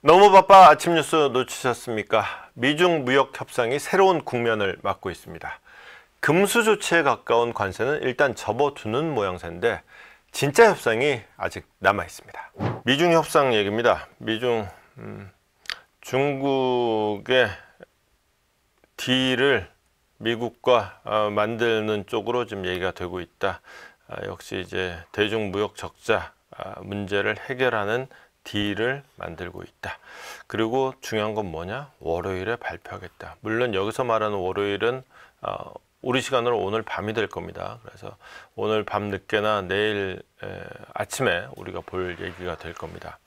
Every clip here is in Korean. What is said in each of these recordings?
너무 바빠 아침 뉴스 놓치셨습니까? 미중 무역 협상이 새로운 국면을 맞고 있습니다. 금수 조치에 가까운 관세는 일단 접어두는 모양새인데 진짜 협상이 아직 남아 있습니다. 미중 협상 얘기입니다. 중국의 딜을 미국과 만드는 쪽으로 지금 얘기가 되고 있다. 역시 이제 대중 무역 적자 문제를 해결하는 딜을 만들고 있다. 그리고 중요한 건 뭐냐? 월요일에 발표하겠다. 물론 여기서 말하는 월요일은 우리 시간으로 오늘 밤이 될 겁니다. 그래서 오늘 밤 늦게나 내일 아침에 우리가 볼 얘기가 될 겁니다.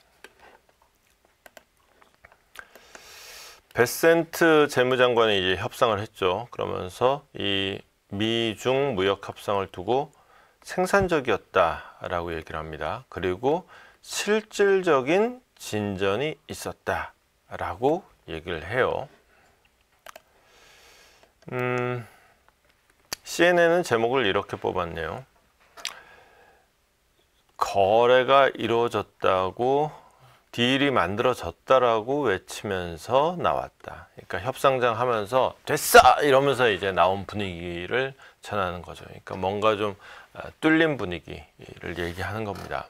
베센트 재무장관이 이제 협상을 했죠. 그러면서 이 미중 무역 협상을 두고 생산적이었다라고 얘기를 합니다. 그리고 실질적인 진전이 있었다라고 얘기를 해요. CNN은 제목을 이렇게 뽑았네요. 거래가 이루어졌다고, 딜이 만들어졌다라고 외치면서 나왔다. 그러니까 협상장 하면서 됐어! 이러면서 이제 나온 분위기를 전하는 거죠. 그러니까 뭔가 좀 뚫린 분위기를 얘기하는 겁니다.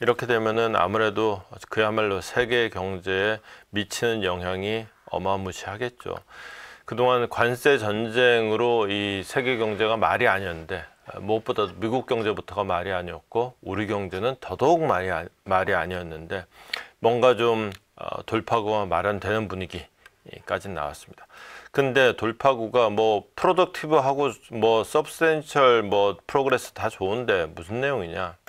이렇게 되면은 아무래도 그야말로 세계 경제에 미치는 영향이 어마무시하겠죠. 그동안 관세 전쟁으로 이 세계 경제가 말이 아니었는데 무엇보다 미국 경제부터가 말이 아니었고 우리 경제는 더더욱 말이 아니었는데 뭔가 좀 돌파구가 마련되는 분위기까지 나왔습니다. 근데 돌파구가 뭐 프로덕티브하고 뭐 서브스텐셜 뭐 프로그레스 다 좋은데 무슨 내용이냐?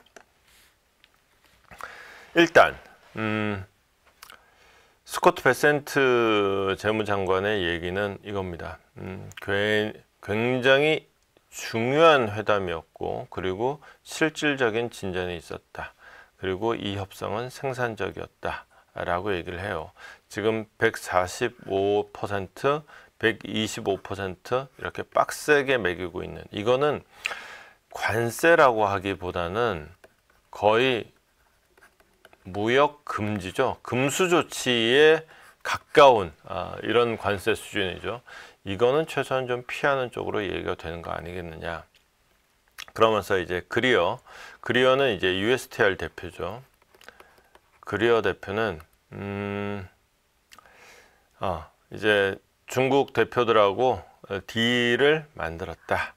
일단 스코트 베센트 재무장관의 얘기는 이겁니다. 굉장히 중요한 회담이었고 그리고 실질적인 진전이 있었다. 그리고 이 협상은 생산적이었다 라고 얘기를 해요. 지금 145%, 125% 이렇게 빡세게 매기고 있는, 이거는 관세라고 하기보다는 거의 무역 금지죠. 금수 조치에 가까운 이런 관세 수준이죠. 이거는 최소한 좀 피하는 쪽으로 얘기가 되는 거 아니겠느냐. 그러면서 이제 그리어는 이제 USTR 대표죠. 그리어 대표는 이제 중국 대표들하고 딜을 만들었다.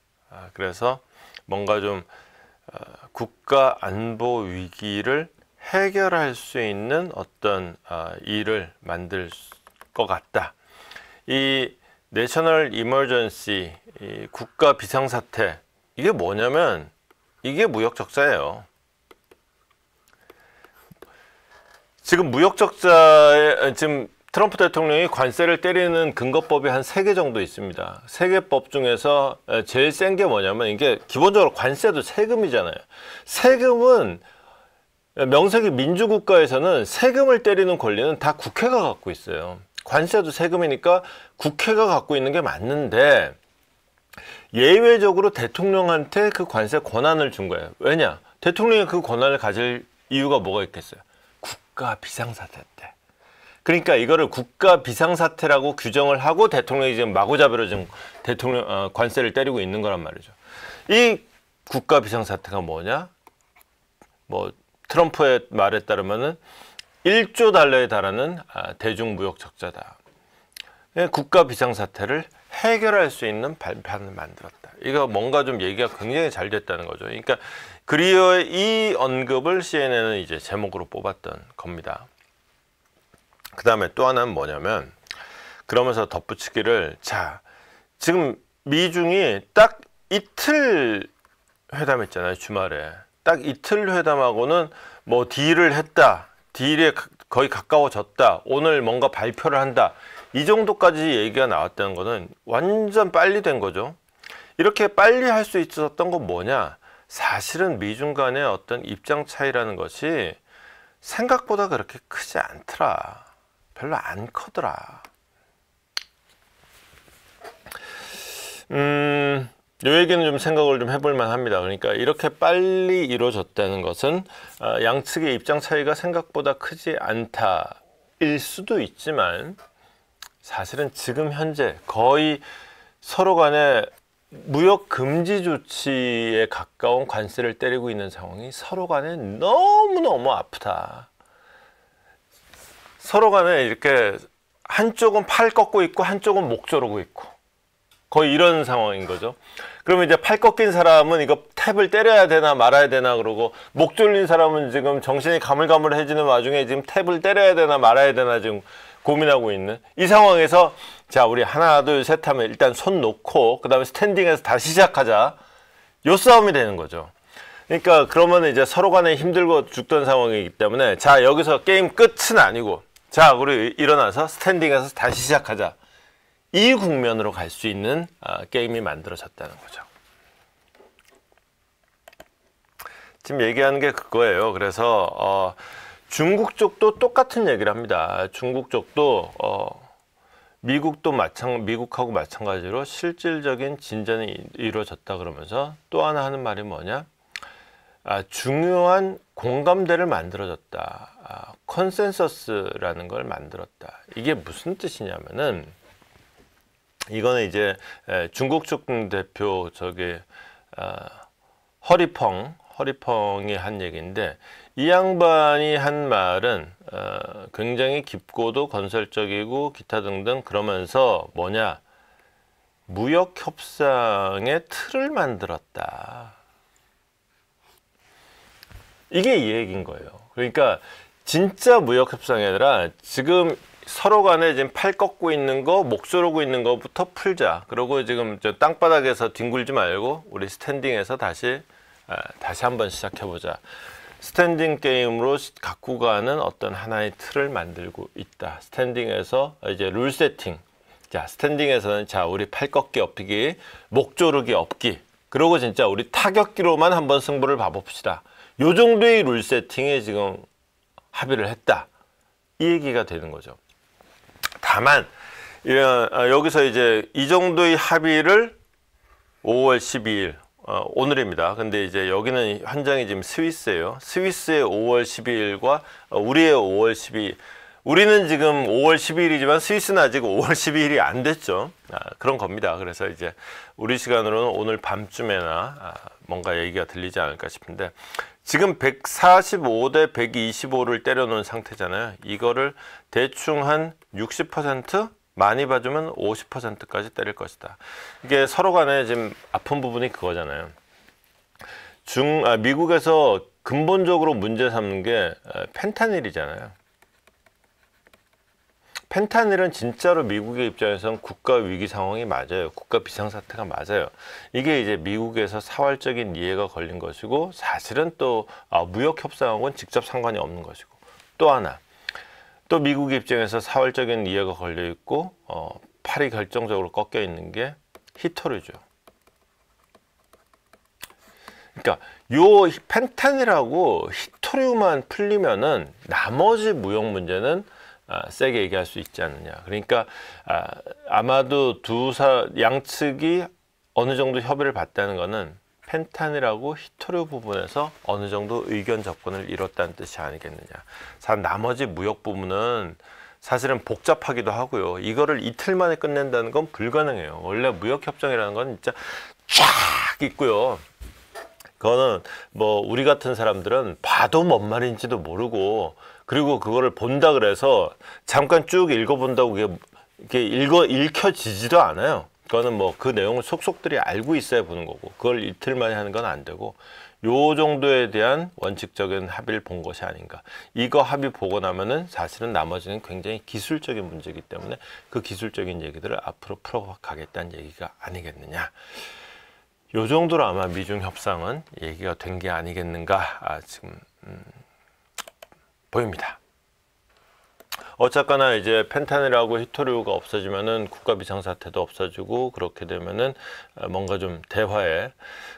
그래서 뭔가 좀 국가 안보 위기를 해결할 수 있는 어떤 일을 만들 것 같다. 이 내셔널 이머전시, 국가 비상사태, 이게 뭐냐면 이게 무역 적자예요. 지금 무역 적자에 지금 트럼프 대통령이 관세를 때리는 근거법이 한 3개 정도 있습니다. 3개 법 중에서 제일 센 게 뭐냐면, 이게 기본적으로 관세도 세금이잖아요. 세금은 명색이 민주국가에서는 세금을 때리는 권리는 다 국회가 갖고 있어요. 관세도 세금이니까 국회가 갖고 있는 게 맞는데 예외적으로 대통령한테 그 관세 권한을 준 거예요. 왜냐? 대통령이 그 권한을 가질 이유가 뭐가 있겠어요? 국가 비상사태 때. 그러니까 이거를 국가 비상사태라고 규정을 하고 대통령이 지금 마구잡이로 지금 관세를 때리고 있는 거란 말이죠. 이 국가 비상사태가 뭐냐? 뭐 트럼프의 말에 따르면은 1조 달러에 달하는 대중무역 적자다. 국가 비상사태를 해결할 수 있는 발판을 만들었다. 이거 뭔가 좀 얘기가 굉장히 잘 됐다는 거죠. 그러니까 그리어의 이 언급을 CNN은 이제 제목으로 뽑았던 겁니다. 그 다음에 또 하나는 뭐냐면, 그러면서 덧붙이기를, 자, 지금 미중이 딱 이틀 회담했잖아요, 주말에. 딱 이틀 회담하고는 뭐 딜을 했다, 딜에 거의 가까워졌다, 오늘 뭔가 발표를 한다, 이 정도까지 얘기가 나왔다는 거는 완전 빨리 된 거죠. 이렇게 빨리 할 수 있었던 건 뭐냐? 사실은 미중 간의 어떤 입장 차이라는 것이 생각보다 그렇게 크지 않더라. 별로 안 커더라. 이 얘기는 좀 생각을 좀 해볼 만합니다. 그러니까 이렇게 빨리 이루어졌다는 것은 양측의 입장 차이가 생각보다 크지 않다. 일 수도 있지만 사실은 지금 현재 거의 서로 간에 무역 금지 조치에 가까운 관세를 때리고 있는 상황이 서로 간에 너무너무 아프다. 서로 간에 이렇게 한쪽은 팔 꺾고 있고 한쪽은 목 조르고 있고 거의 이런 상황인 거죠. 그러면 이제 팔 꺾인 사람은 이거 탭을 때려야 되나 말아야 되나 그러고, 목 졸린 사람은 지금 정신이 가물가물해지는 와중에 지금 탭을 때려야 되나 말아야 되나 지금 고민하고 있는 이 상황에서, 자, 우리 하나 둘 셋 하면 일단 손 놓고 그 다음에 스탠딩에서 다시 시작하자, 요 싸움이 되는 거죠. 그러니까 그러면 이제 서로 간에 힘들고 죽던 상황이기 때문에, 자, 여기서 게임 끝은 아니고, 자, 우리 일어나서 스탠딩에서 다시 시작하자, 이 국면으로 갈 수 있는 게임이 만들어졌다는 거죠. 지금 얘기하는 게 그거예요. 그래서 중국 쪽도 똑같은 얘기를 합니다. 중국 쪽도 미국하고 마찬가지로 실질적인 진전이 이루어졌다 그러면서 또 하나 하는 말이 뭐냐? 중요한 공감대를 만들어졌다. 컨센서스라는 걸 만들었다. 이게 무슨 뜻이냐면은, 이거는 이제 중국 쪽 대표 허리펑이 한 얘기인데, 이 양반이 한 말은 굉장히 깊고도 건설적이고 기타 등등, 그러면서 뭐냐, 무역 협상의 틀을 만들었다. 이게 이 얘기인 거예요. 그러니까 진짜 무역 협상이 아니라 지금 서로 간에 지금 팔 꺾고 있는 거, 목 조르고 있는 거부터 풀자. 그리고 지금 저 땅바닥에서 뒹굴지 말고 우리 스탠딩에서 다시 한번 시작해보자. 스탠딩 게임으로 갖고 가는 어떤 하나의 틀을 만들고 있다. 스탠딩에서 이제 룰 세팅. 자, 스탠딩에서는 자, 우리 팔 꺾기 없기, 목 조르기 없기. 그리고 진짜 우리 타격기로만 한번 승부를 봐봅시다. 요 정도의 룰 세팅에 지금 합의를 했다. 이 얘기가 되는 거죠. 다만 여기서 이제 이 정도의 합의를 5월 12일 오늘입니다. 근데 이제 여기는 현장이 지금 스위스예요. 스위스의 5월 12일과 우리의 5월 12일. 우리는 지금 5월 12일이지만 스위스는 아직 5월 12일이 안 됐죠. 그런 겁니다. 그래서 이제 우리 시간으로는 오늘 밤쯤에나 뭔가 얘기가 들리지 않을까 싶은데, 지금 145대 125를 때려놓은 상태잖아요. 이거를 대충 한 60%? 많이 봐주면 50%까지 때릴 것이다. 이게 서로 간에 지금 아픈 부분이 그거잖아요. 미국에서 근본적으로 문제 삼는 게 펜타닐이잖아요. 펜타닐은 진짜로 미국의 입장에서는 국가 위기 상황이 맞아요. 국가 비상사태가 맞아요. 이게 이제 미국에서 사활적인 이해가 걸린 것이고, 사실은 또 무역 협상하고는 직접 상관이 없는 것이고, 또 하나, 또 미국 입장에서 사활적인 이해가 걸려 있고 팔이 결정적으로 꺾여 있는 게 히토류죠. 그러니까 요 펜타닐하고 히토류만 풀리면은 나머지 무역 문제는 세게 얘기할 수 있지 않느냐. 그러니까 아마도 양측이 어느 정도 협의를 봤다는 거는 펜타닐하고 히토류 부분에서 어느 정도 의견 접근을 이뤘다는 뜻이 아니겠느냐. 나머지 무역 부분은 사실은 복잡하기도 하고요. 이거를 이틀 만에 끝낸다는 건 불가능해요. 원래 무역 협정이라는 건 진짜 쫙 있고요. 그거는 뭐 우리 같은 사람들은 봐도 뭔 말인지도 모르고, 그리고 그거를 본다 그래서 잠깐 쭉 읽어본다고 이게 읽혀지지도 않아요. 그거는 뭐 그 내용을 속속들이 알고 있어야 보는 거고, 그걸 이틀 만에 하는 건 안 되고, 요 정도에 대한 원칙적인 합의를 본 것이 아닌가. 이거 합의 보고 나면은 사실은 나머지는 굉장히 기술적인 문제이기 때문에 그 기술적인 얘기들을 앞으로 풀어가겠다는 얘기가 아니겠느냐. 요 정도로 아마 미중 협상은 얘기가 된 게 아니겠는가 지금 보입니다. 어쨌거나 이제 펜타닐하고 히토류가 없어지면은 국가 비상사태도 없어지고, 그렇게 되면은 뭔가 좀 대화에,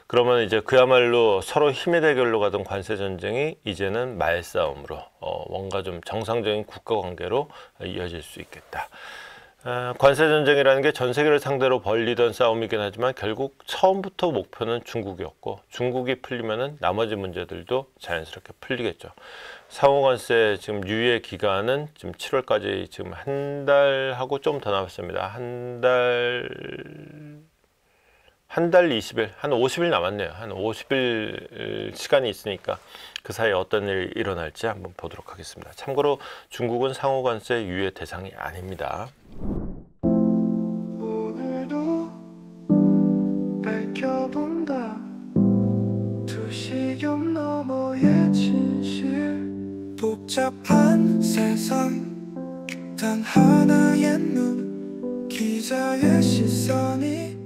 그러면 이제 그야말로 서로 힘의 대결로 가던 관세 전쟁이 이제는 말싸움으로 뭔가 좀 정상적인 국가 관계로 이어질 수 있겠다. 관세 전쟁이라는 게 전 세계를 상대로 벌리던 싸움이긴 하지만 결국 처음부터 목표는 중국이었고, 중국이 풀리면은 나머지 문제들도 자연스럽게 풀리겠죠. 상호관세 지금 유예 기간은 지금 7월까지 지금 한 달하고 좀 더 남았습니다. 한 달 20일, 한 50일 남았네요. 한 50일 시간이 있으니까 그 사이에 어떤 일이 일어날지 한번 보도록 하겠습니다. 참고로 중국은 상호관세 유예 대상이 아닙니다. 오늘도 밝혀본다 두시경 너머의 진실 복잡한 세상 단 하나의 눈 기자의 시선이